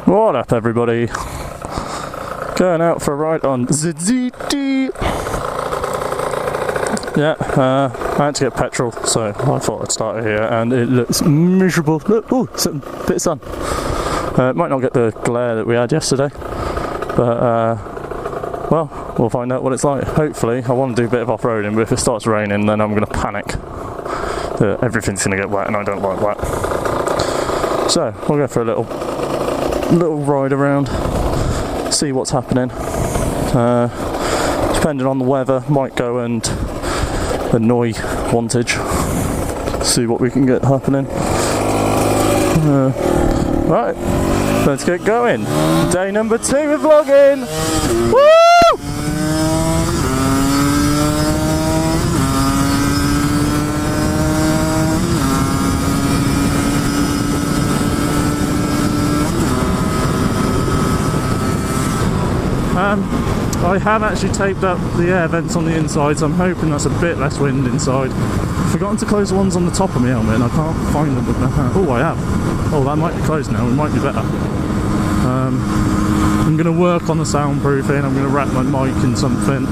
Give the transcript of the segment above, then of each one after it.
What up, everybody? Going out for a ride on ZZT. Yeah, I had to get petrol, so I thought I'd start here, and it looks miserable. Look, oh, a bit of sun. Might not get the glare that we had yesterday, but well, we'll find out what it's like. Hopefully, I want to do a bit of off-roading, but if it starts raining, then I'm going to panic that everything's going to get wet, and I don't like wet. So we'll go for a little ride around, see what's happening. Depending on the weather, might go and annoy Wantage, see what we can get happening. Right, let's get going. Day number 2 of vlogging. Woo! I have actually taped up the air vents on the inside, so I'm hoping that's a bit less wind inside. Forgotten to close the ones on the top of my helmet, and I can't find them with my hand. Oh, I have. Oh, that might be closed now. It might be better. I'm going to work on the soundproofing. I'm going to wrap my mic in something.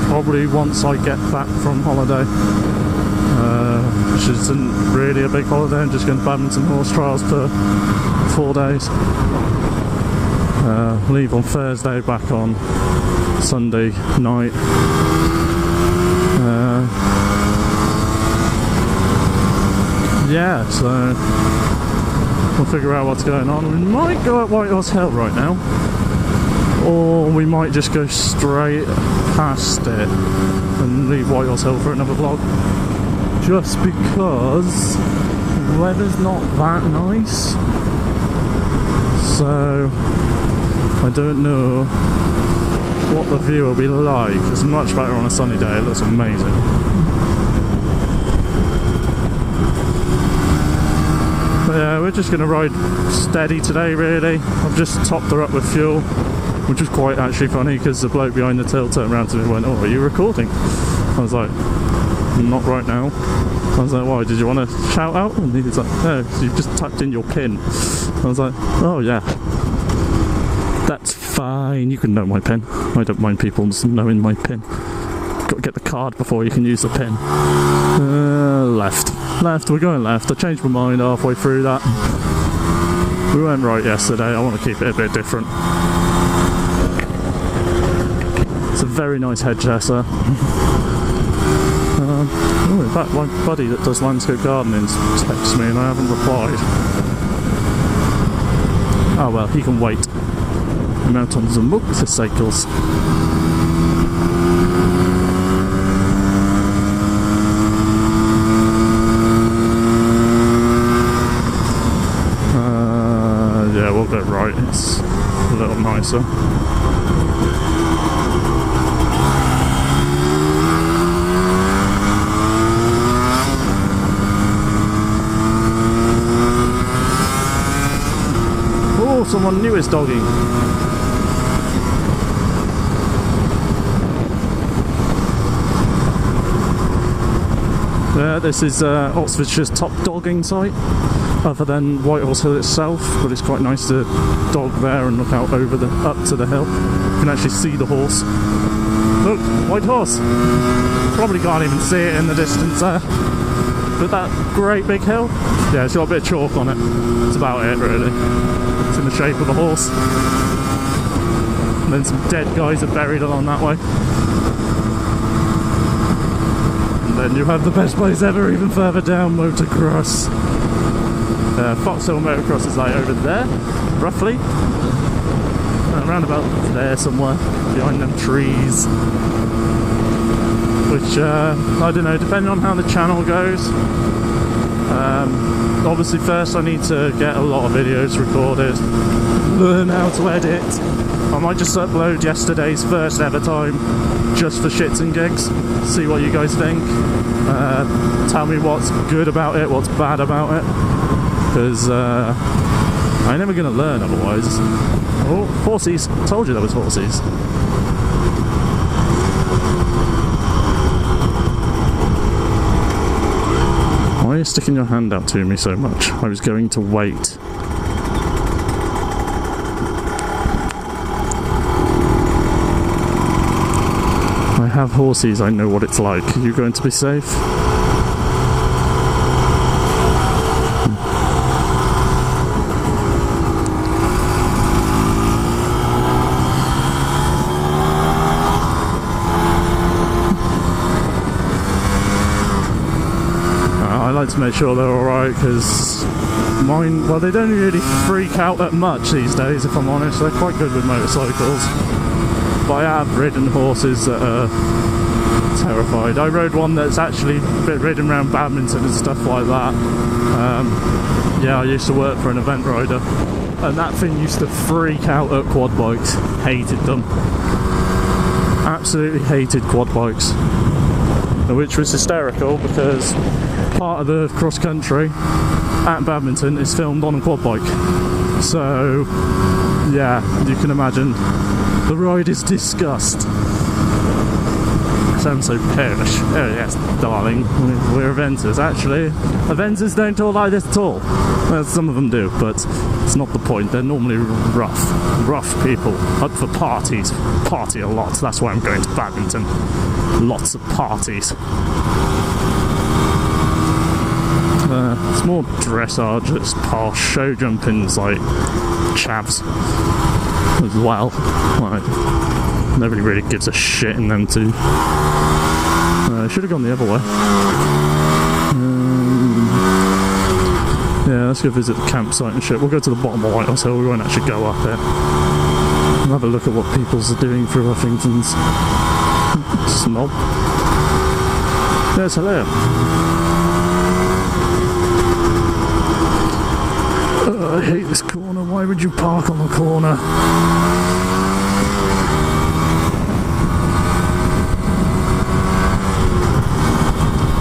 Probably once I get back from holiday, which isn't really a big holiday. I'm just going to badminton horse trials for 4 days. Leave on Thursday, back on Sunday night. Yeah, so we'll figure out what's going on. We might go up White Horse Hill right now, or we might just go straight past it and leave White Horse Hill for another vlog, just because the weather's not that nice. So I don't know what the view will be like. It's much better on a sunny day. It looks amazing. But yeah, we're just going to ride steady today, really. I've just topped her up with fuel, which was quite actually funny, because the bloke behind the till turned around to me and went, "Oh, are you recording?" I was like, "Not right now." I was like, "Why, did you want to shout out?" And he was like, "No, you've just typed in your PIN." I was like, "Oh yeah, that's fine, you can know my PIN. I don't mind people knowing my PIN. Got to get the card before you can use the PIN." Left, we're going left. I changed my mind halfway through that. We went right yesterday, I want to keep it a bit different. It's a very nice head dresser. Oh, in fact, my buddy that does landscape gardening texted me and I haven't replied. Oh well, he can wait. I'm out on the motorcycles. Yeah, we'll go right. It's a little nicer. Oh, someone new is dogging. This is Oxfordshire's top dogging site, other than White Horse Hill itself, but it's quite nice to dog there and look out over up to the hill. You can actually see the horse. Look, white horse! Probably can't even see it in the distance there. But that great big hill, yeah, it's got a bit of chalk on it. That's about it, really. It's in the shape of a horse. And then some dead guys are buried along that way. Then you have the best place ever, even further down, motocross. Foxhill Motocross is like over there, roughly. Around about there somewhere, behind them trees. Which, I don't know, depending on how the channel goes. Obviously first I need to get a lot of videos recorded, learn how to edit. I might just upload yesterday's first ever time, just for shits and gigs, see what you guys think. Tell me what's good about it, what's bad about it, because I'm never going to learn otherwise. Oh, horsies, told you there was horsies. Why are you sticking your hand out to me so much? I was going to wait. have horses, I know what it's like. Are you going to be safe? I like to make sure they're alright, because mine, well, they don't really freak out that much these days, if I'm honest. They're quite good with motorcycles. But I have ridden horses that are terrified. I rode one that's actually ridden around badminton and stuff like that. Yeah, I used to work for an event rider, and that thing used to freak out at quad bikes. Hated them. Absolutely hated quad bikes. Which was hysterical, because part of the cross country at badminton is filmed on a quad bike. So, yeah, you can imagine. The ride is disgust. Sounds so perish. Oh yes, darling, we're eventers. Actually, eventers don't talk like this at all. Well, some of them do, but it's not the point. They're normally rough people, up for parties. Party a lot, that's why I'm going to badminton. Lots of parties. It's more dressage, it's past show jumping's like chavs as well. Like, nobody really gives a shit in them two. Should have gone the other way. Yeah, let's go visit the campsite and shit. We'll go to the bottom of Whitehorse Hill, we won't actually go up it. We'll have a look at what people's are doing through Huffington's. Snob. Yes, hello. I hate this corner. Why would you park on the corner?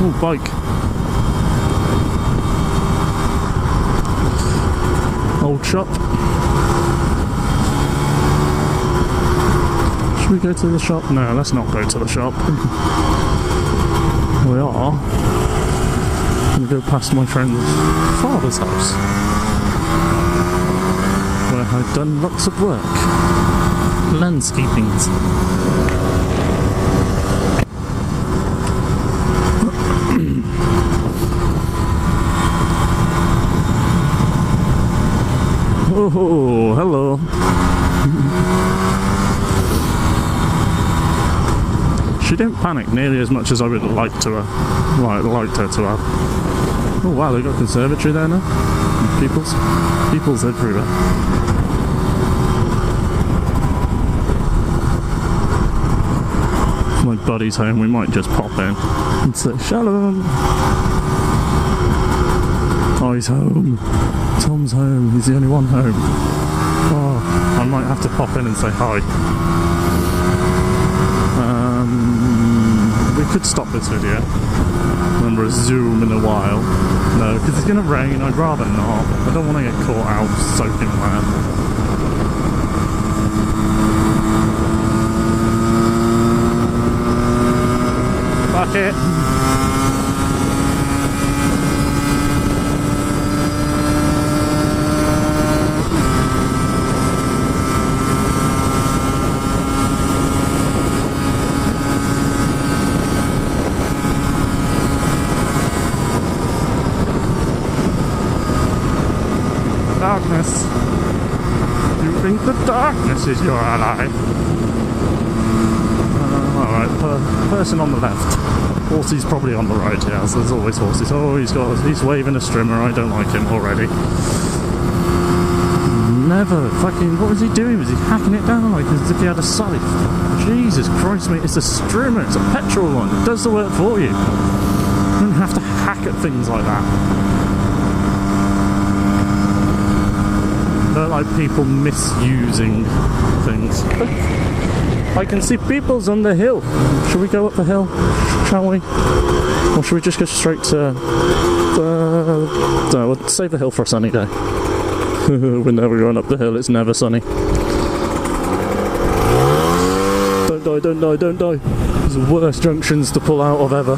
Oh, bike. Old shop. Should we go to the shop? No, let's not go to the shop. We are going to go past my friend's father's house, where I've done lots of work. Landscaping. Oh, hello. She didn't panic nearly as much as I would like to her, liked her to have. Oh wow, they've got a conservatory there now. People's everywhere. If my buddy's home, we might just pop in and say shalom. Oh, he's home. Tom's home. He's the only one home. Oh, I might have to pop in and say hi. We could stop this video and resume in a while. No, because it's going to rain. I'd rather not. I don't want to get caught out soaking wet. Fuck it. Darkness. You think the darkness is your ally? Alright, person on the left. Horsey's probably on the right, yeah, so there's always horses. Oh, he's waving a strimmer, I don't like him already. Never fucking, what was he doing? Was he hacking it down like as if he had a scythe? Jesus Christ, mate, it's a strimmer, it's a petrol one, it does the work for you. You don't have to hack at things like that. I don't like people misusing things. I can see people's on the hill. Should we go up the hill? Shall we? Or should we just go straight to... we'll save the hill for a sunny day. We're never going up the hill, it's never sunny. Don't die, don't die, don't die. It's the worst junctions to pull out of ever.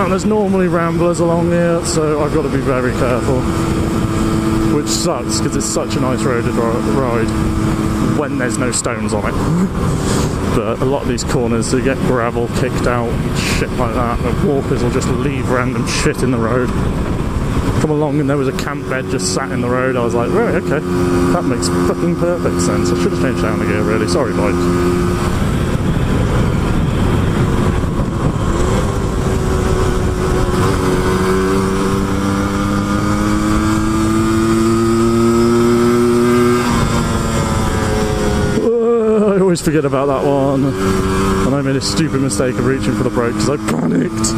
And there's normally ramblers along here, so I've got to be very careful. Which sucks, because it's such a nice road to ride when there's no stones on it. But a lot of these corners, you get gravel kicked out and shit like that. The walkers will just leave random shit in the road. Come along and there was a camp bed just sat in the road. I was like, right, okay, that makes fucking perfect sense. I should have changed down again, really. Sorry, bike. I always forget about that one. And I made a stupid mistake of reaching for the brake because I panicked.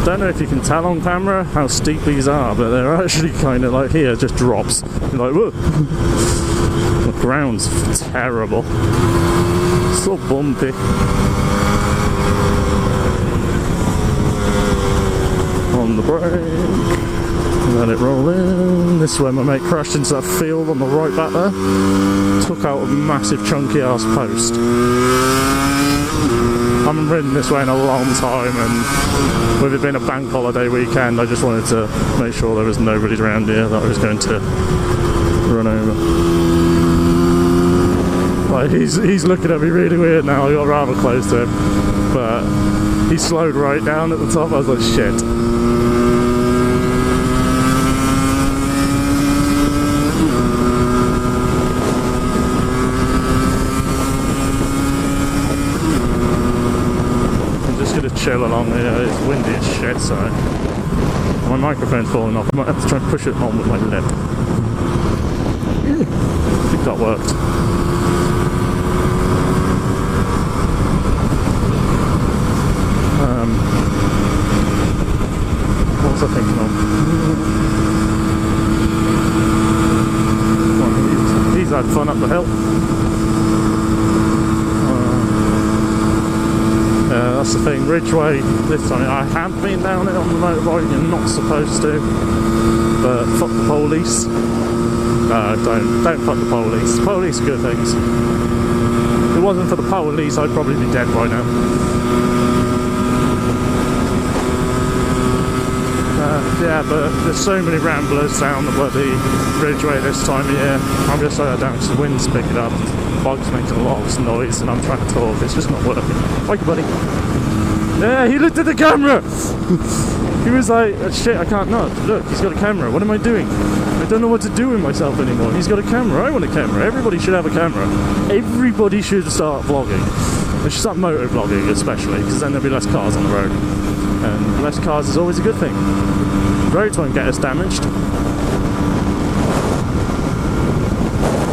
Don't know if you can tell on camera how steep these are, but they're actually kind of like here, just drops. You're like, whoa. The ground's terrible. So bumpy. On the brake. Let it roll in. This is where my mate crashed into that field on the right back there. Took out a massive chunky ass post. I haven't ridden this way in a long time, and with it being a bank holiday weekend, I just wanted to make sure there was nobody around here that I was going to run over. Like, he's looking at me really weird now. I got rather close to him, but he slowed right down at the top. I was like, shit. Chill along here, it's windy as shit, so my microphone's falling off. I might have to try and push it on with my lip. I think that worked. What was I thinking of? Well, he's had fun up the hill. That's the thing, Ridgeway this time, I have been down it on the motorbike, you're not supposed to, but fuck the police. Don't fuck the police. Police are good things. If it wasn't for the police, I'd probably be dead by now. Yeah, but there's so many ramblers down the bloody Ridgeway this time of year. I'm just down because the wind's picking up. The bike's making a lot of noise and I'm trying to talk, it's just not working. Thank you, buddy. Yeah, he looked at the camera! He was like, oh, shit, I can't not. Look, he's got a camera. What am I doing? I don't know what to do with myself anymore. He's got a camera. I want a camera. Everybody should have a camera. Everybody should start vlogging. They should start motor vlogging, especially, because then there'll be less cars on the road. And less cars is always a good thing. Roads won't get us damaged.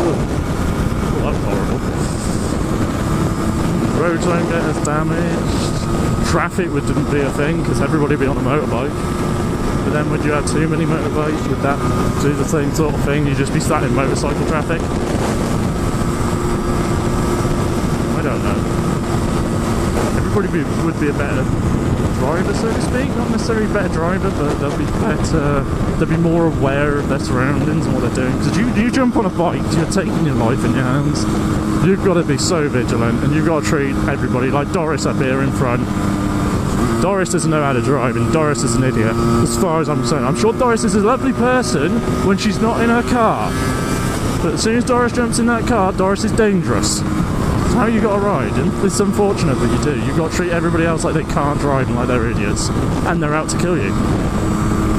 Oh, that's horrible. Roads won't get us damaged. Traffic wouldn't be a thing because everybody would be on a motorbike. But then would you have too many motorbikes? Would that do the same sort of thing? You'd just be sat in motorcycle traffic? I don't know. Everybody would be a better driver, so to speak. Not necessarily a better driver, but they'll be better. They'll be more aware of their surroundings and what they're doing. Because you jump on a bike, you're taking your life in your hands. You've got to be so vigilant, and you've got to treat everybody like Dorris up here in front. Dorris doesn't know how to drive, and Dorris is an idiot, as far as I'm concerned. I'm sure Dorris is a lovely person when she's not in her car. But as soon as Dorris jumps in that car, Dorris is dangerous. That's how you got to ride, and it's unfortunate that you do. You've got to treat everybody else like they can't drive and like they're idiots, and they're out to kill you.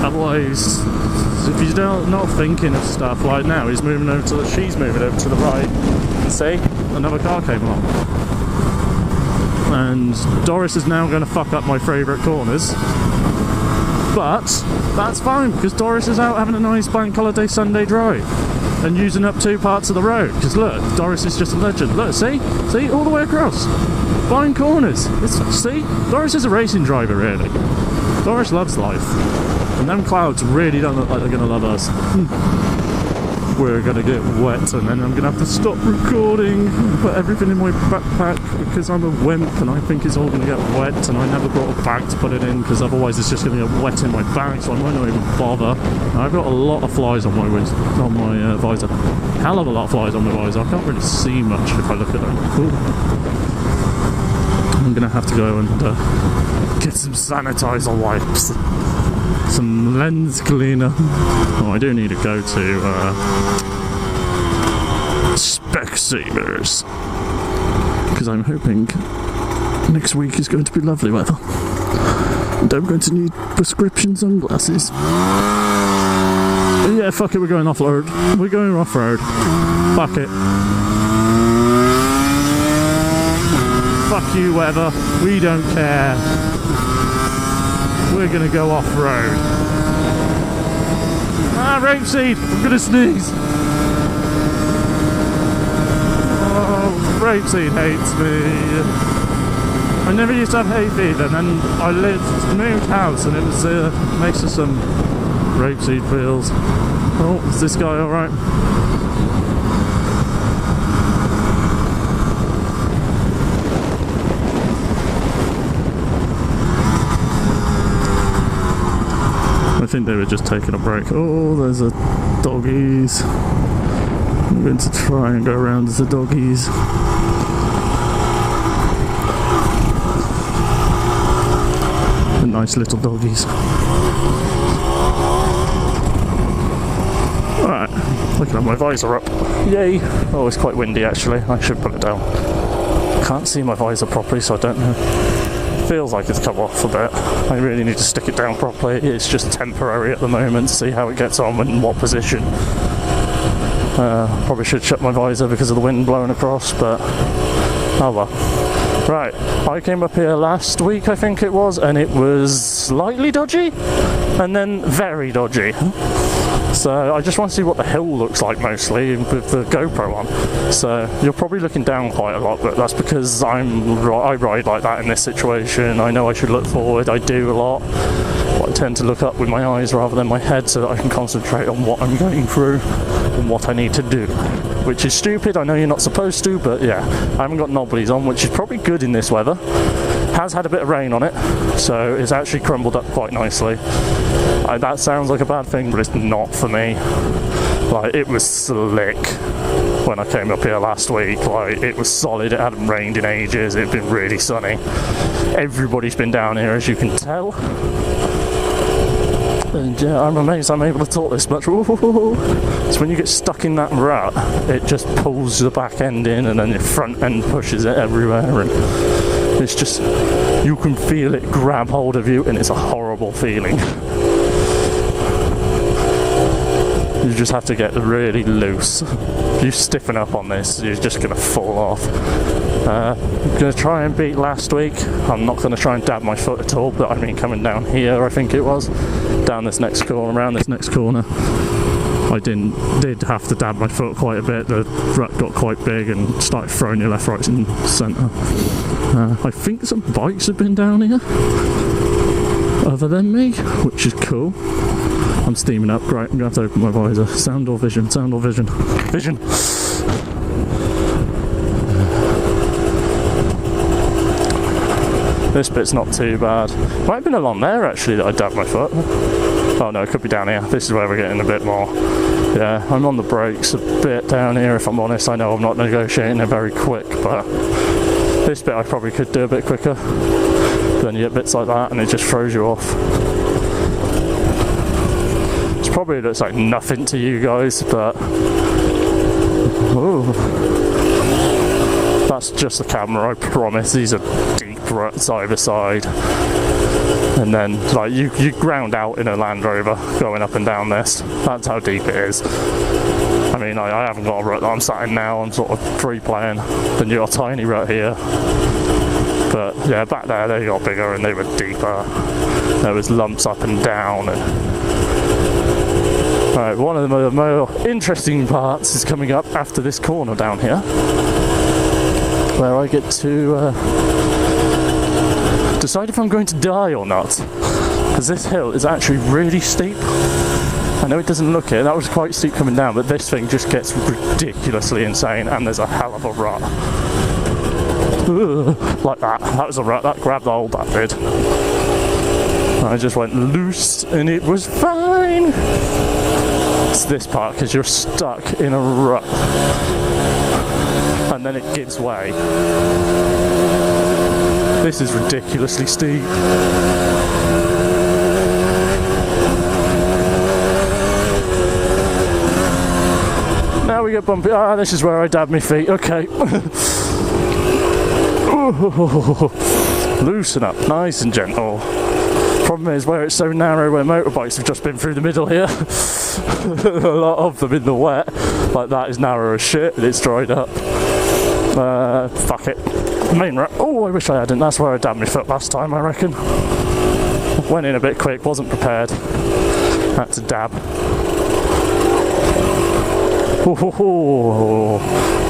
Otherwise, if you're not thinking of stuff like now, she's moving over to the right, and see, another car came along. And Dorris is now going to fuck up my favourite corners. But that's fine, because Dorris is out having a nice bank holiday Sunday drive and using up two parts of the road. Because look, Dorris is just a legend. Look, see, all the way across, flying corners. See, Dorris is a racing driver, really. Dorris loves life, and them clouds really don't look like they're going to love us. We're going to get wet, and then I'm going to have to stop recording and put everything in my backpack because I'm a wimp and I think it's all going to get wet, and I never brought a bag to put it in because otherwise it's just going to get wet in my bag, so I might not even bother. Now, I've got a lot of flies on my visor. hell of a lot of flies on my visor. I can't really see much if I look at them. Ooh. I'm gonna have to go and get some sanitizer wipes, some lens cleaner. Oh, I do need to go to Specsavers, because I'm hoping next week is going to be lovely weather and I'm going to need prescription sunglasses. Yeah, fuck it, we're going off-road. We're going off-road. Fuck it. Fuck you, weather. We don't care. We're gonna go off-road. Ah, rapeseed! I'm gonna sneeze! Oh, rapeseed hates me. I never used to have hay fever, and then I moved house, and it was makes us some rapeseed fields. Oh, is this guy alright? I think they were just taking a break. Oh, there's a doggies. I'm going to try and go around the doggies. The nice little doggies. Alright, I can have my visor up. Yay! Oh, it's quite windy actually. I should put it down. Can't see my visor properly, so I don't know. Feels like it's come off a bit. I really need to stick it down properly. It's just temporary at the moment to see how it gets on and in what position. Probably should shut my visor because of the wind blowing across, but oh well. Right, I came up here last week, I think it was, and it was slightly dodgy and then very dodgy. So I just want to see what the hill looks like mostly with the GoPro on. So you're probably looking down quite a lot, but that's because I ride like that in this situation. I know I should look forward, I do a lot, but I tend to look up with my eyes rather than my head so that I can concentrate on what I'm going through and what I need to do. Which is stupid, I know you're not supposed to, but yeah, I haven't got knobblies on, which is probably good in this weather. Has had a bit of rain on it, so it's actually crumbled up quite nicely. That sounds like a bad thing, but it's not for me. Like, it was slick when I came up here last week. Like, it was solid, it hadn't rained in ages, it'd been really sunny. Everybody's been down here, as you can tell. And yeah, I'm amazed I'm able to talk this much. So when you get stuck in that rut, it just pulls the back end in and then the front end pushes it everywhere, and it's just, you can feel it grab hold of you and it's a horrible feeling. You just have to get really loose. If you stiffen up on this, you're just going to fall off. I'm going to try and beat last week. I'm not going to try and dab my foot at all, but I mean coming down here, I think it was, down this next corner, around this next corner, I did have to dab my foot quite a bit. The rut got quite big and started throwing you left, right and centre. I think some bikes have been down here other than me, which is cool. I'm steaming up, great, I'm going to have to open my visor. Sound or vision? Sound or vision? Vision! This bit's not too bad. Might have been along there actually that I dabbed my foot. Oh no, it could be down here. This is where we're getting a bit more. Yeah, I'm on the brakes a bit down here if I'm honest. I know I'm not negotiating it very quick, but this bit I probably could do a bit quicker. Then you get bits like that and it just throws you off. It probably looks like nothing to you guys, but ooh. That's just the camera, I promise. These are deep ruts either side. And then, like, you ground out in a Land Rover going up and down this. That's how deep it is. I mean, I haven't got a rut that I'm sat in now. I'm sort of free playing. Then you got a tiny rut here. But yeah, back there they got bigger and they were deeper. There was lumps up and down. Right, one of the more interesting parts is coming up after this corner down here, where I get to decide if I'm going to die or not, because this hill is actually really steep. I know it doesn't look it, that was quite steep coming down, but this thing just gets ridiculously insane, and there's a hell of a rut. Ugh, like that was a rut, that grabbed the hold, that did. I just went loose and it was fine. hates this part because you're stuck in a rut and then it gives way. This is ridiculously steep. Now we get bumpy. Ah, this is where I dab my feet. Okay. Loosen up, nice and gentle. Problem is where it's so narrow where motorbikes have just been through the middle here. A lot of them in the wet. Like that is narrow as shit and it's dried up. Fuck it. Main rut. Oh, I wish I hadn't. That's where I dabbed my foot last time, I reckon. Went in a bit quick, wasn't prepared. Had to dab. We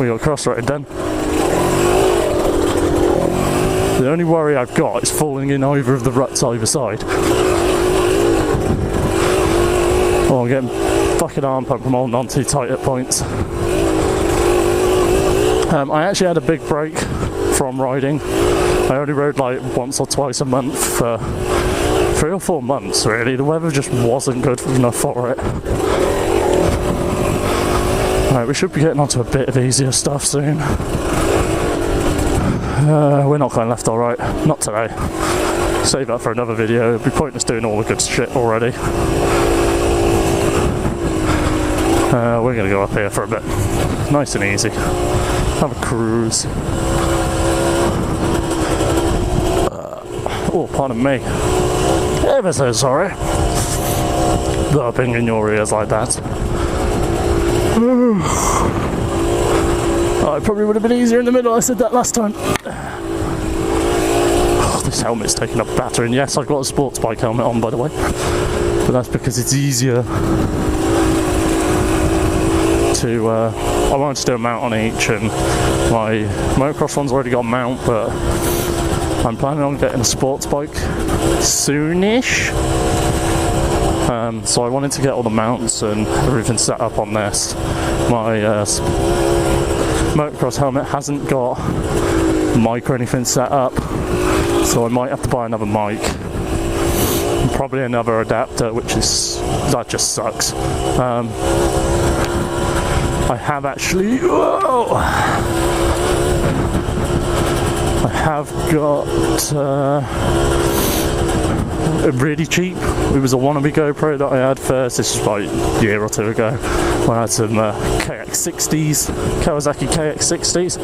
got cross-rutted then. The only worry I've got is falling in either of the ruts either side. Oh, I'm getting fucking arm pump from holding on too tight at points. I actually had a big break from riding. I only rode like once or twice a month for 3 or 4 months really. The weather just wasn't good enough for it. Right, we should be getting onto a bit of easier stuff soon. We're not going left or right, not today. Save that for another video. It'd be pointless doing all the good shit already. We're going to go up here for a bit. Nice and easy. Have a cruise. Oh, pardon me. Ever so sorry. Burping in your ears like that. Oh, it probably would have been easier in the middle. I said that last time. Oh, this helmet's taking a battering. Yes, I've got a sports bike helmet on, by the way. But that's because it's easier to... I wanted to do a mount on each, and my motocross one's already got a mount, but I'm planning on getting a sports bike soonish. So I wanted to get all the mounts and everything set up on this. My motocross helmet hasn't got mic or anything set up, so I might have to buy another mic and probably another adapter, which is, that just sucks. I have actually, whoa! I have got really cheap. It was a wannabe GoPro that I had first. This was about a year or two ago when I had some KX60s, Kawasaki KX60s.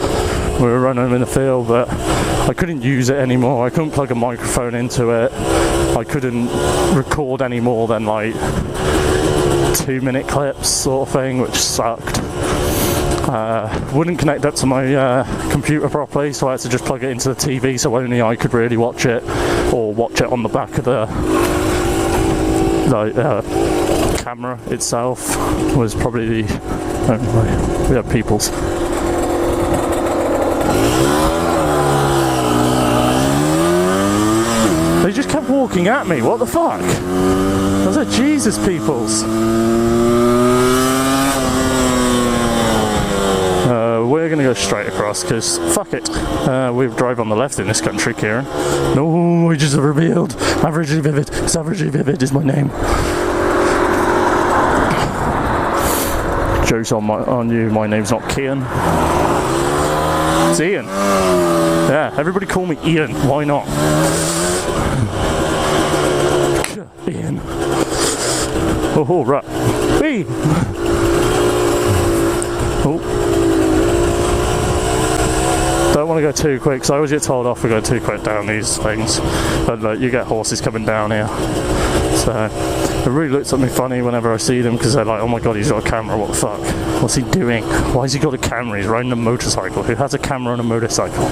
We were running them in the field, but I couldn't use it anymore. I couldn't plug a microphone into it. I couldn't record any more than like 2-minute clips sort of thing, which sucked. Wouldn't connect up to my computer properly, so I had to just plug it into the TV so only I could really watch it, or watch it on the back of the camera itself. Was probably the... Anyway, we have people's. They just kept walking at me, what the fuck? I was like, Jesus, peoples. We're going to go straight across because fuck it. We drive on the left in this country, Kieran. No, I just revealed. Averagely Vivid. Savagely Vivid is my name. Joke's on you. My name's not Kian. It's Ian. Yeah, everybody call me Ian. Why not? Ian. Oh, right. Hey. Oh. Don't want to go too quick, so I always get told off for going too quick down these things. But like, you get horses coming down here, so it really looks at me funny whenever I see them because they're like, "Oh my god, he's got a camera! What the fuck? What's he doing? Why has he got a camera? He's riding a motorcycle. Who has a camera on a motorcycle?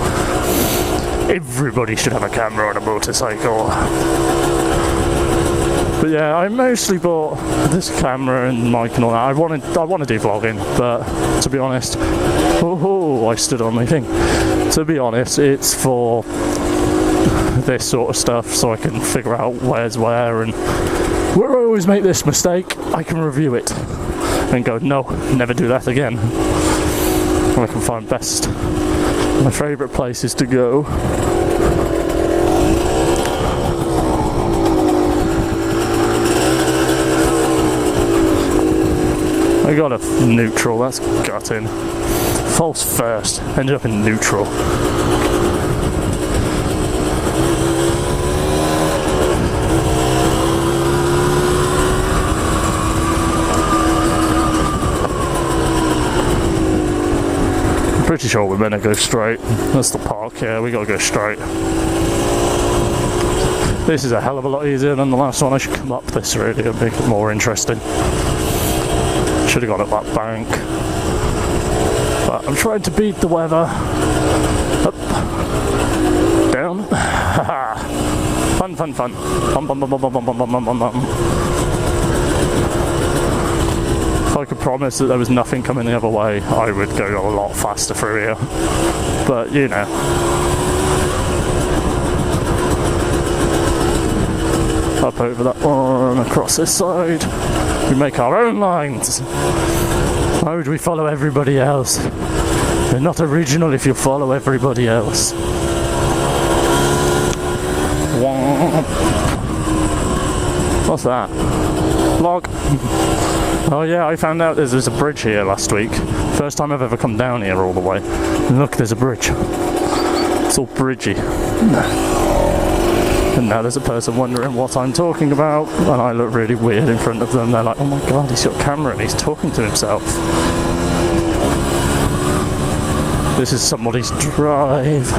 Everybody should have a camera on a motorcycle." But yeah, I mostly bought this camera and mic and all that. I want to do vlogging, but to be honest, I stood on my thing. To be honest, it's for this sort of stuff, so I can figure out where's where, and where I always make this mistake, I can review it and go, no, never do that again. And I can find best. My favourite places to go. I got a neutral, that's gutting. False first, ended up in neutral. Pretty sure we're gonna go straight. That's the park here, we gotta go straight. This is a hell of a lot easier than the last one. I should come up this really and make it more interesting. Should have gone up that bank. But I'm trying to beat the weather. Up. Down. Fun, fun, fun. Bum, bum, bum, bum, bum, bum, bum, bum, bum, bum. If I could promise that there was nothing coming the other way, I would go a lot faster through here. But, you know. Up over that one, across this side. We make our own lines. Why would we follow everybody else? You're not original if you follow everybody else. What's that? Log. Oh yeah, I found out there's a bridge here last week. First time I've ever come down here all the way. And look, there's a bridge. It's all bridgy. And now there's a person wondering what I'm talking about, and I look really weird in front of them. They're like, oh my god, he's got a camera and he's talking to himself. This is somebody's drive.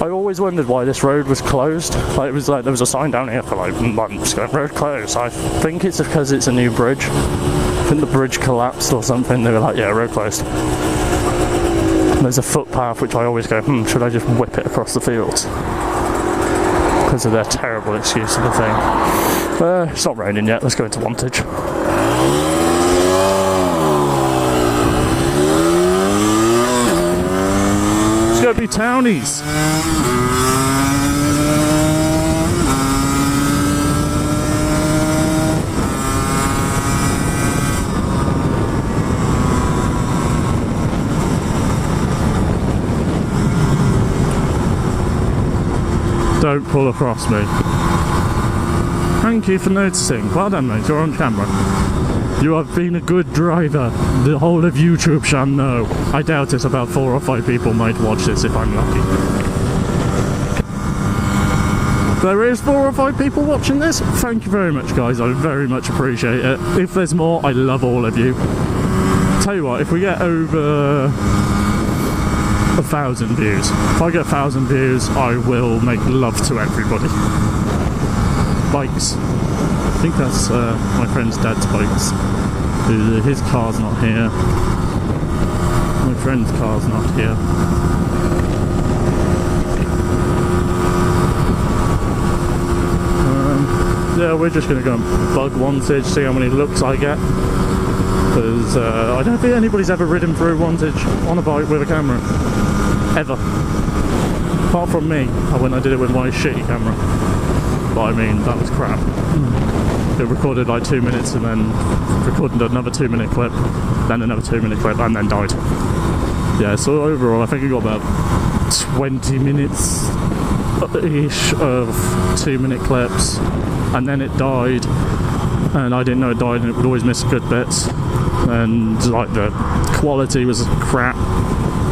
I always wondered why this road was closed. Like, it was like there was a sign down here for like months going, road closed. I think it's because it's a new bridge. I think the bridge collapsed or something. They were like, yeah, road closed. And there's a footpath which I always go, should I just whip it across the fields? Because of their terrible excuse of the thing. It's not raining yet, let's go into Wantage. It's going to be townies. Don't pull across me. Thank you for noticing. Well done, mate. You're on camera. You have been a good driver. The whole of YouTube shall know. I doubt it. About 4 or 5 people might watch this if I'm lucky. There is 4 or 5 people watching this. Thank you very much, guys. I very much appreciate it. If there's more, I love all of you. Tell you what, if we get over 1,000 views. If I get 1,000 views, I will make love to everybody. Bikes. I think that's my friend's dad's bikes. His car's not here. My friend's car's not here. Yeah, we're just going to go and bug Wantage, see how many looks I get. Because I don't think anybody's ever ridden through Wantage on a bike with a camera. Ever. Apart from me, when I did it with my shitty camera. But I mean, that was crap. It recorded like 2 minutes and then recorded another 2-minute clip, then another 2-minute clip, and then died. Yeah, so overall I think I got about 20 minutes-ish of 2-minute clips, and then it died, and I didn't know it died, and it would always miss good bits. And like the quality was crap,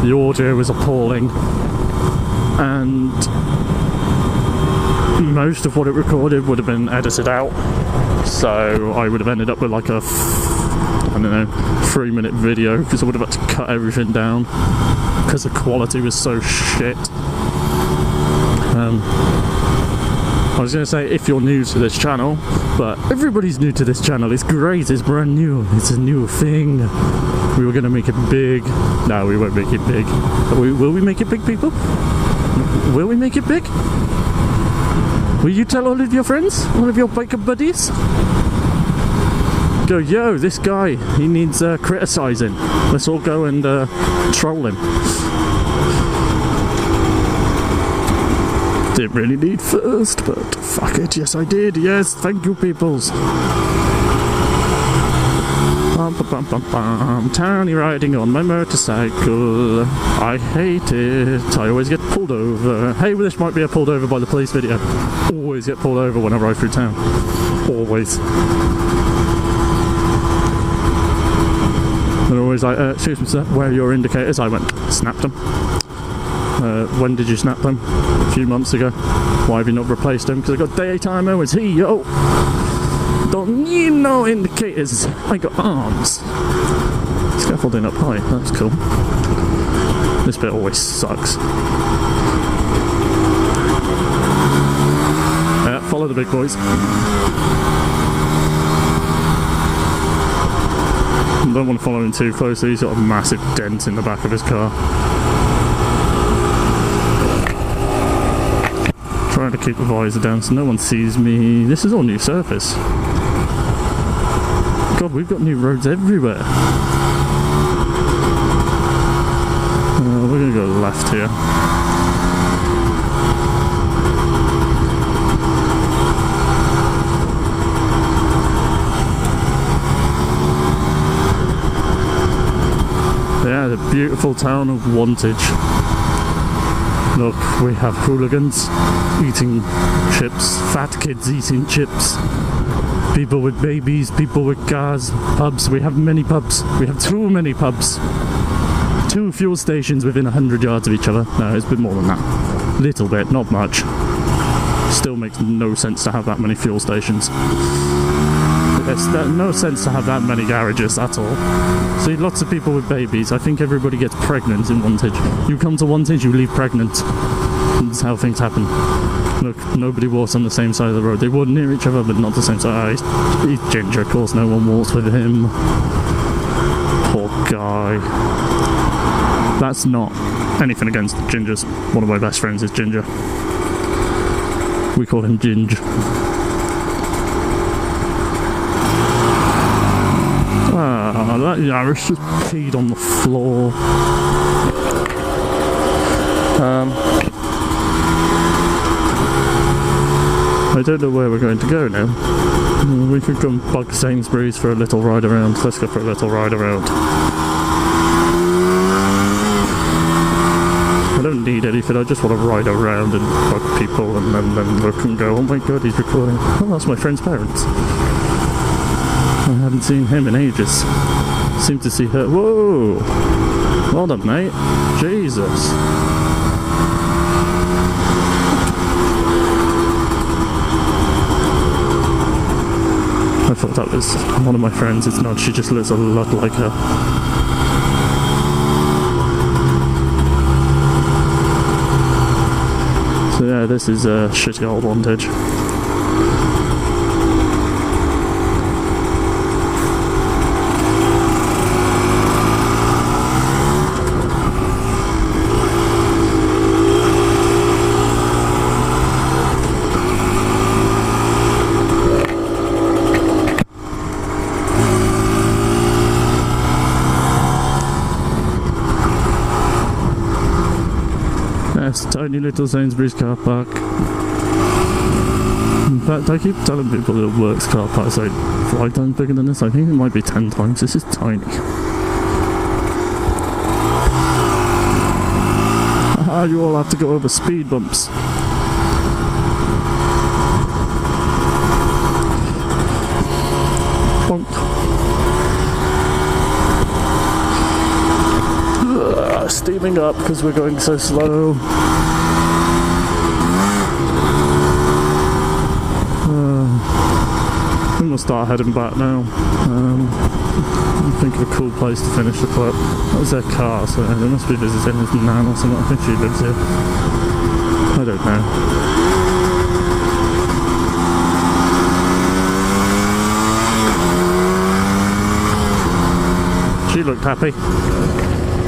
the audio was appalling, and most of what it recorded would have been edited out, so I would have ended up with like a, I don't know, 3-minute video, because I would have had to cut everything down because the quality was so shit. I was going to say, if you're new to this channel, but everybody's new to this channel. It's great, it's brand new, it's a new thing. We were going to make it big. No, we won't make it big. Will we make it big, people? Will we make it big? Will you tell all of your friends? All of your biker buddies? Go, yo, this guy, he needs criticising. Let's all go and troll him. Didn't really need first, but fuck it, yes I did. Yes, thank you, peoples. Townie riding on my motorcycle. I hate it. I always get pulled over. Hey, well, this might be a pulled over by the police video. Always get pulled over when I ride through town. Always. he's like, excuse me sir, where are your indicators? I went, snapped them. When did you snap them? A few months ago. Why have you not replaced them? Because I got daytime hours here, yo. Don't need no indicators. I got arms. Scaffolding up high, that's cool. This bit always sucks. Yeah, follow the big boys. Don't want to follow him too closely, he's got a massive dent in the back of his car. Trying to keep the visor down so no one sees me. This is all new surface. God, we've got new roads everywhere. We're going to go left here. Yeah, the beautiful town of Wantage. Look, we have hooligans eating chips, fat kids eating chips, people with babies, people with cars, pubs. We have many pubs. We have too many pubs. 2 fuel stations within 100 yards of each other. No, it's a bit more than that. Little bit, not much. Still makes no sense to have that many fuel stations. It's no sense to have that many garages at all. See, lots of people with babies. I think everybody gets pregnant in Wantage. You come to Wantage, you leave pregnant. That's how things happen. Look, nobody walks on the same side of the road. They walk near each other, but not the same side. He's ginger, of course, no one walks with him. Poor guy. That's not anything against gingers. One of my best friends is ginger. We call him Ginge. Ah, that Yaris just peed on the floor. I don't know where we're going to go now. We could go and bug Sainsbury's for a little ride around. Let's go for a little ride around. I don't need anything, I just want to ride around and bug people and then look and go, oh my god, he's recording. Oh, that's my friend's parents. I haven't seen him in ages. Seem to see her. Whoa! Well done, mate. Jesus. I thought that was one of my friends. It's not. She just looks a lot like her. So yeah, this is a shitty old Wantage. Tiny little Sainsbury's car park. In fact, I keep telling people that it works car park's like 5 times bigger than this. I think it might be 10 times. This is tiny. You all have to go over speed bumps. Bonk. Steaming up because we're going so slow. We'll start heading back now. Think of a cool place to finish the clip. That was their car, so they must be visiting his nan or something. I think she lives here. I don't know. She looked happy.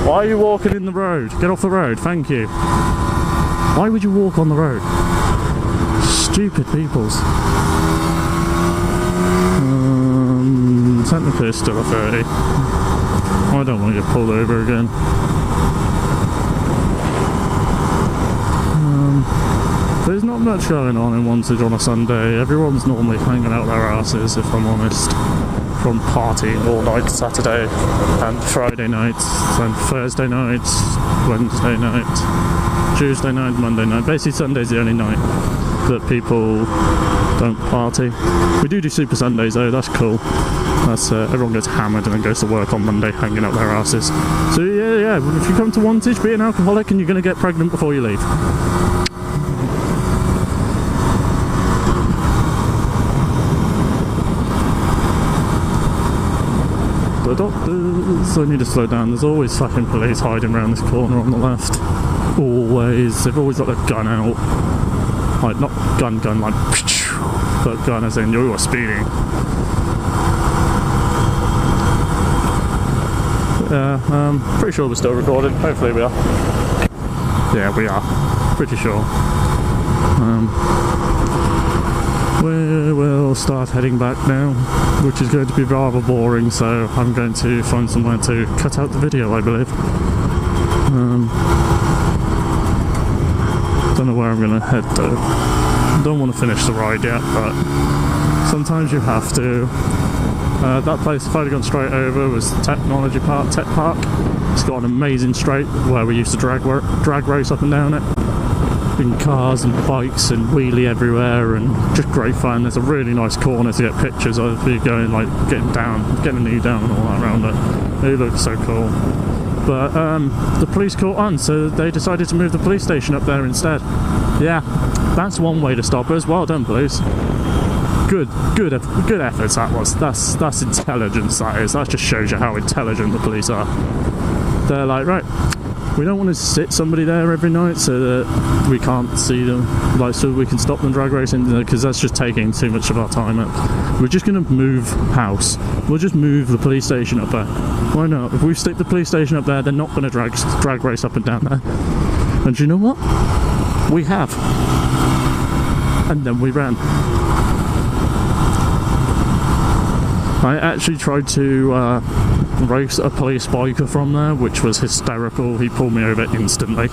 Why are you walking in the road? Get off the road, thank you. Why would you walk on the road? Stupid peoples. Technically it's still a 30. I don't want to get pulled over again. There's not much going on in Wantage on a Sunday. Everyone's normally hanging out their asses, if I'm honest. From partying all night Saturday and Friday nights and Thursday nights, Wednesday night, Tuesday night, Monday night. Basically Sunday's the only night that people don't party. We do Super Sundays though, that's cool. That's everyone gets hammered and then goes to work on Monday hanging out their asses. So yeah, if you come to Wantage, be an alcoholic and you're going to get pregnant before you leave. The doctors, I need to slow down. There's always fucking police hiding around this corner on the left. Always. They've always got their gun out. Like, not gun like, but gun as in you are speeding. Yeah, pretty sure we're still recording. Hopefully we are. Yeah, we are. Pretty sure. We will start heading back now, which is going to be rather boring, so I'm going to find somewhere to cut out the video, I believe. Don't know where I'm going to head though. Don't want to finish the ride yet, but sometimes you have to. That place, if I'd have gone straight over, was Technology Park, Tech Park. It's got an amazing straight where we used to drag race up and down it. In cars and bikes and wheelie everywhere, and just great fun. There's a really nice corner to get pictures of you going, like, getting a knee down and all that around it. It looks so cool. But the police caught on, so they decided to move the police station up there instead. Yeah, that's one way to stop us. Well done, police. Good efforts that was. That's intelligence, that is. That just shows you how intelligent the police are. They're like, right, we don't want to sit somebody there every night so that we can't see them, like, so we can stop them drag racing, because that's just taking too much of our time up. We're just going to move house. We'll just move the police station up there. Why not? If we stick the police station up there, they're not going to drag race up and down there. And do you know what? We have. And then we ran. I actually tried to race a police biker from there, which was hysterical. He pulled me over instantly.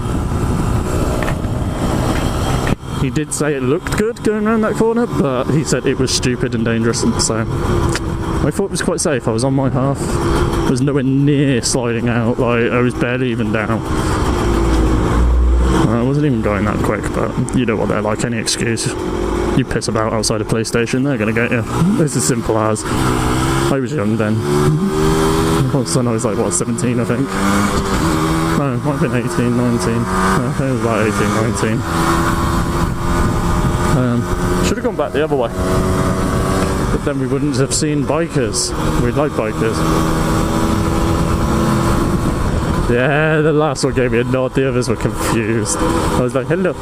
He did say it looked good going around that corner, but he said it was stupid and dangerous, so I thought it was quite safe. I was on my half. I was nowhere near sliding out, like, I was barely even down. I wasn't even going that quick, but you know what they're like, any excuse. You piss about outside a police station, they're going to get you. It's as simple as. I was young then. Son, I was like, what, 17, I think? No, it might have been 18, 19. I think it was about 18, 19. Should have gone back the other way. But then we wouldn't have seen bikers. We'd like bikers. Yeah, the last one gave me a nod, the others were confused. I was like, hello.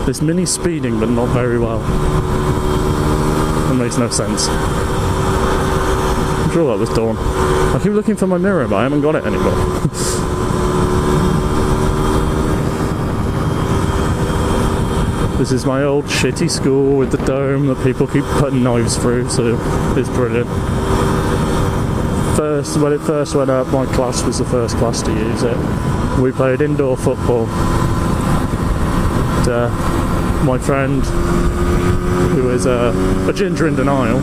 This mini speeding, but not very well. That makes no sense. I'm sure that was Dawn. I keep looking for my mirror, but I haven't got it anymore. This is my old shitty school with the dome that people keep putting knives through, so it's brilliant. When it first went up, my class was the first class to use it. We played indoor football. My friend, who is a ginger in denial,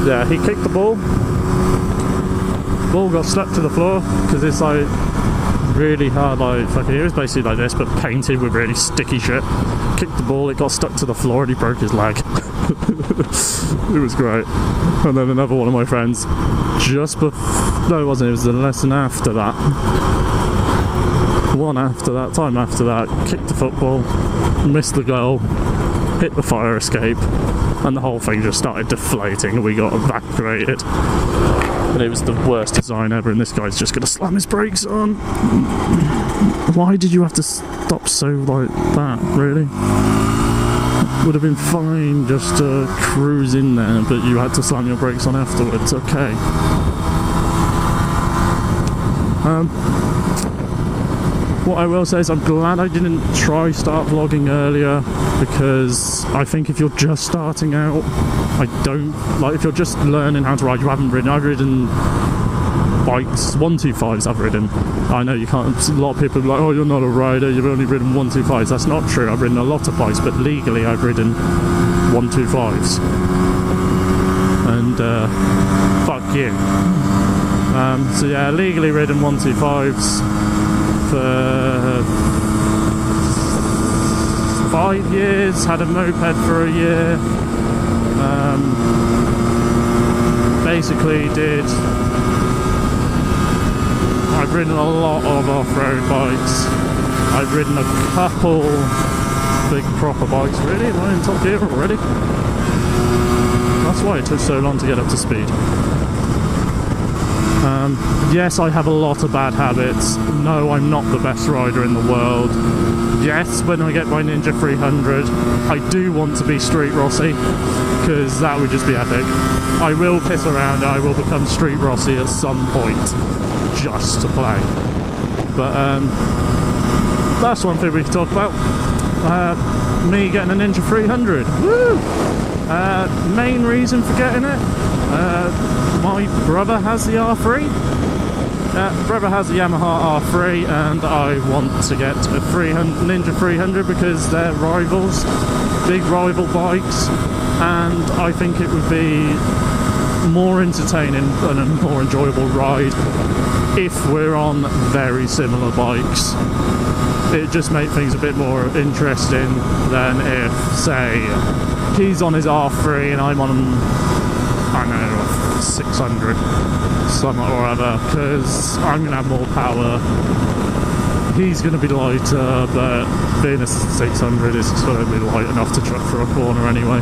yeah, he kicked the ball. Ball got stuck to the floor because it's like really hard, like fucking. It was basically like this, but painted with really sticky shit. Kicked the ball, it got stuck to the floor, and he broke his leg. It was great. And then another one of my friends, no, it wasn't. It was the lesson after that. Time after that, kicked the football, missed the goal, hit the fire escape, and the whole thing just started deflating and we got evacuated. And it was the worst design ever, and this guy's just going to slam his brakes on. Why did you have to stop so like that, really? Would have been fine just to cruise in there, but you had to slam your brakes on afterwards, okay. What I will say is I'm glad I didn't start vlogging earlier, because I think if you're just starting out, if you're just learning how to ride, I've ridden bikes, 125s I've ridden. I know you can't, a lot of people are like, oh, you're not a rider, you've only ridden 125s. That's not true. I've ridden a lot of bikes, but legally I've ridden 125s. And fuck you. So yeah, legally ridden 125s for 5 years, had a moped for a year. Basically I've ridden a lot of off-road bikes. I've ridden a couple big proper bikes. Really? Am I in top gear already? That's why it took so long to get up to speed. Yes, I have a lot of bad habits. No, I'm not the best rider in the world. Yes, when I get my Ninja 300, I do want to be Street Rossi, because that would just be epic. I will piss around, I will become Street Rossi at some point, just to play. But that's one thing we can talk about. Me getting a Ninja 300. Woo! Main reason for getting it, my brother has the R3. Brother has a Yamaha R3, and I want to get a Ninja 300 because they're rivals, big rival bikes, and I think it would be more entertaining and a more enjoyable ride if we're on very similar bikes. It just makes things a bit more interesting than if, say, he's on his R3 and I'm on, I don't know, 600, something or other, because I'm going to have more power. He's going to be lighter, but being a 600 is going to be light enough to truck through a corner anyway.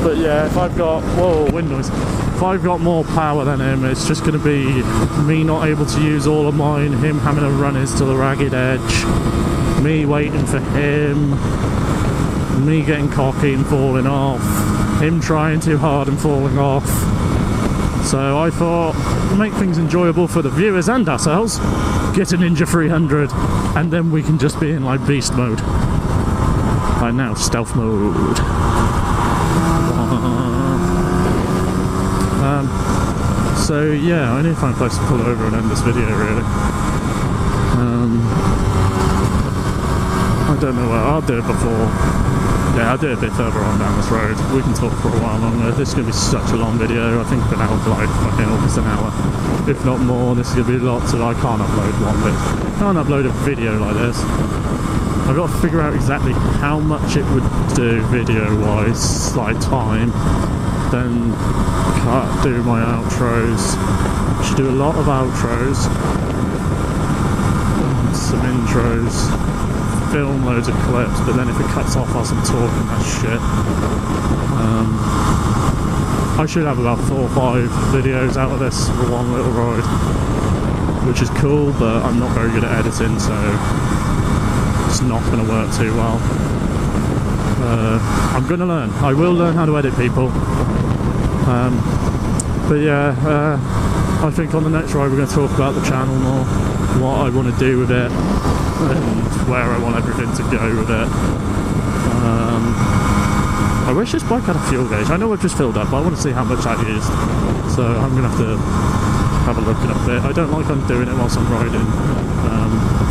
But yeah, if I've got, whoa, wind noise. If I've got more power than him, it's just going to be me not able to use all of mine, him having to run his to the ragged edge, me waiting for him, me getting cocky and falling off, him trying too hard and falling off. So I thought, make things enjoyable for the viewers and ourselves, get a Ninja 300, and then we can just be in like beast mode. Right now, stealth mode. So yeah, I need to find a place to pull over and end this video really. I don't know where, I'll do it before. Yeah, I'll do it a bit further on down this road. We can talk for a while longer. This is going to be such a long video. I think I've been out for like fucking almost an hour. If not more, this is going to be lots of, I can't upload one bit. I can't upload a video like this. I've got to figure out exactly how much it would do video-wise, like time. Then do my outros. Should do a lot of outros. Some intros. Film loads of clips, but then if it cuts off whilst I'm talking, that's shit. I should have about 4 or 5 videos out of this for one little ride, which is cool, but I'm not very good at editing, so it's not going to work too well. I'm going to learn. I will learn how to edit people. But yeah, I think on the next ride we're going to talk about the channel more, what I want to do with it, and where I want everything to go with it. I wish this bike had a fuel gauge. I know I've just filled up, but I want to see how much that used. So I'm going to have to have a look at it a bit. I don't like doing it whilst I'm riding.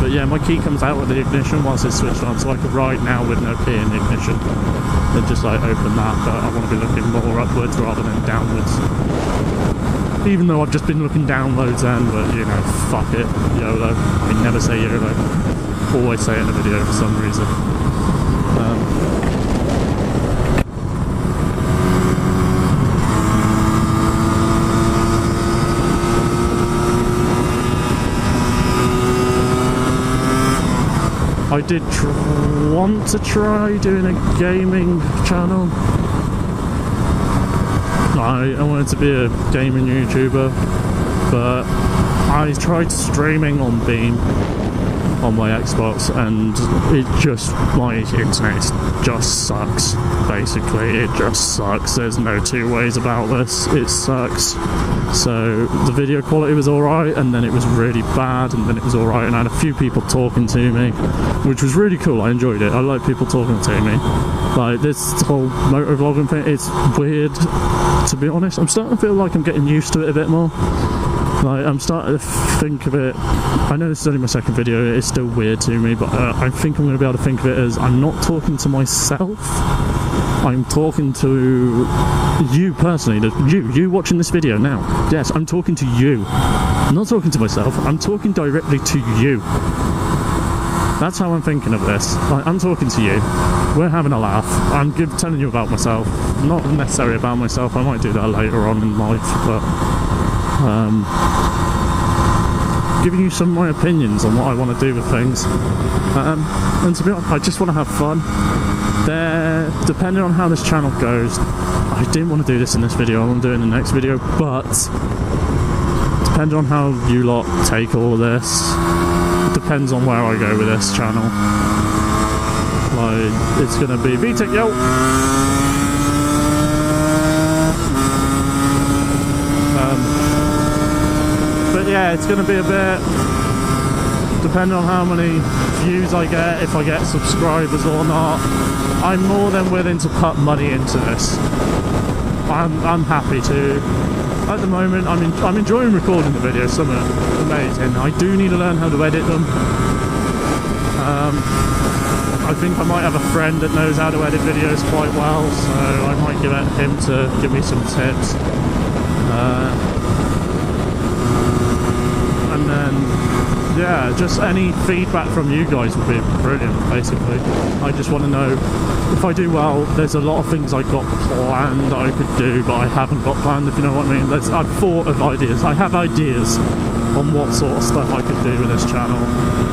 But yeah, my key comes out with the ignition once it's switched on, so I could ride now with no key in the ignition. Then just like open that, but I want to be looking more upwards rather than downwards. Even though I've just been looking downwards then, but you know, fuck it, YOLO. I never say YOLO. Always say it in a video for some reason. I did want to try doing a gaming channel. I wanted to be a gaming YouTuber, but I tried streaming on Beam on my Xbox, and it just, my internet just sucks. Basically, it just sucks. There's no two ways about this. It sucks. So the video quality was alright, and then it was really bad, and then it was alright, and I had a few people talking to me, which was really cool. I enjoyed it. I like people talking to me. Like, this whole motovlogging thing, it's weird, to be honest. I'm starting to feel like I'm getting used to it a bit more. Like, I'm starting to think of it, I know this is only my second video, it's still weird to me, but I think I'm going to be able to think of it as I'm not talking to myself. I'm talking to you personally, you watching this video now. Yes, I'm talking to you. I'm not talking to myself, I'm talking directly to you. That's how I'm thinking of this. I'm talking to you. We're having a laugh. I'm telling you about myself. Not necessarily about myself, I might do that later on in life, but giving you some of my opinions on what I want to do with things. And to be honest, I just want to have fun. Depending on how this channel goes, I didn't want to do this in this video, I want to do it in the next video, but depending on how you lot take all of this, it depends on where I go with this channel. Like, it's going to be VTech, yo! But yeah, it's going to be a bit, depending on how many views I get, if I get subscribers or not. I'm more than willing to put money into this. I'm happy to. At the moment, I'm enjoying recording the videos, some are amazing. I do need to learn how to edit them. I think I might have a friend that knows how to edit videos quite well, so I might give him to give me some tips. And then, yeah, just any feedback from you guys would be brilliant, basically. I just want to know, if I do well, there's a lot of things I've got planned that I could do, but I haven't got planned, if you know what I mean. I've thought of ideas. I have ideas on what sort of stuff I could do with this channel.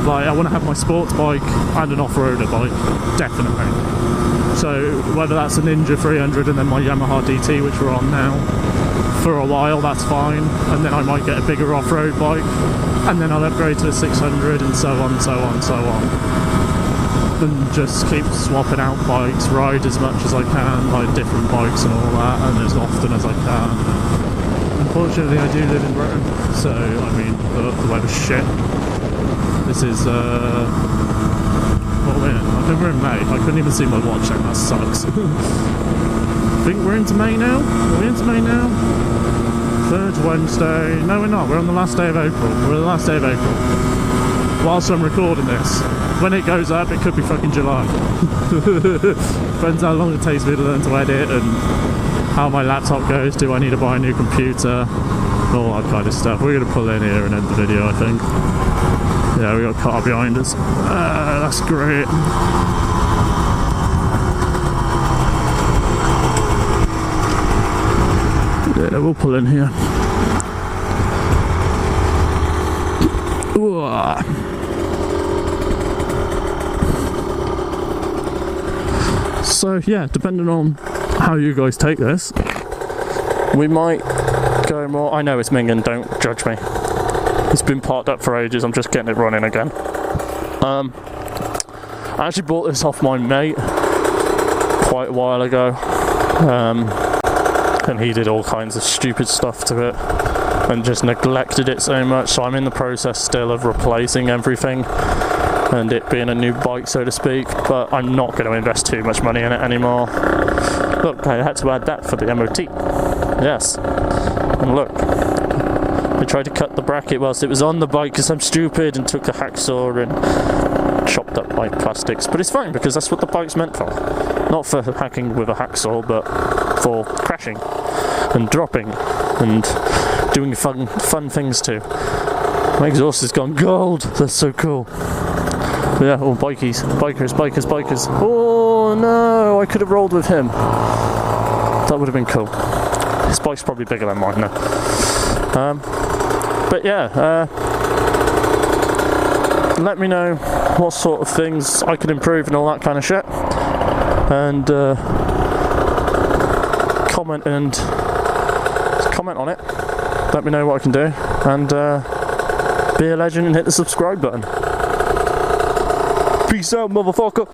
Like, I want to have my sports bike and an off-roader bike, definitely. So, whether that's a Ninja 300 and then my Yamaha DT, which we're on now, for a while, that's fine, and then I might get a bigger off-road bike, and then I'll upgrade to a 600, and so on, so on, so on. And just keep swapping out bikes, ride as much as I can, like different bikes and all that, and as often as I can. Unfortunately, I do live in Britain, so, I mean, the weather's shit. This is, what are we in? I think we're in May. I couldn't even see my watch then, that sucks. I think we're into May now? Are we into May now? Third Wednesday. No, we're not. We're on the last day of April. We're on the last day of April. Whilst I'm recording this. When it goes up, it could be fucking July. Depends how long it takes me to learn to edit and how my laptop goes. Do I need to buy a new computer? All that kind of stuff. We're going to pull in here and end the video, I think. Yeah, we got a car behind us. That's great. Yeah, we'll pull in here. Ooh. So yeah, depending on how you guys take this, we might go more. I know it's minging, don't judge me. It's been parked up for ages, I'm just getting it running again. I actually bought this off my mate quite a while ago. And he did all kinds of stupid stuff to it and just neglected it so much, so I'm in the process still of replacing everything and it being a new bike, so to speak, but I'm not going to invest too much money in it anymore. Look, I had to add that for the MOT. Yes. And look, I tried to cut the bracket whilst it was on the bike because I'm stupid and took a hacksaw and chopped up my plastics, but it's fine because that's what the bike's meant for. Not for hacking with a hacksaw, but for crashing and dropping and doing fun things too. My exhaust has gone gold. That's so cool. But yeah, oh, bikers. Oh no, I could have rolled with him. That would have been cool. His bike's probably bigger than mine now. But yeah, let me know what sort of things I could improve and all that kind of shit. And comment on it. Let me know what I can do, and be a legend and hit the subscribe button. Peace out, motherfucker.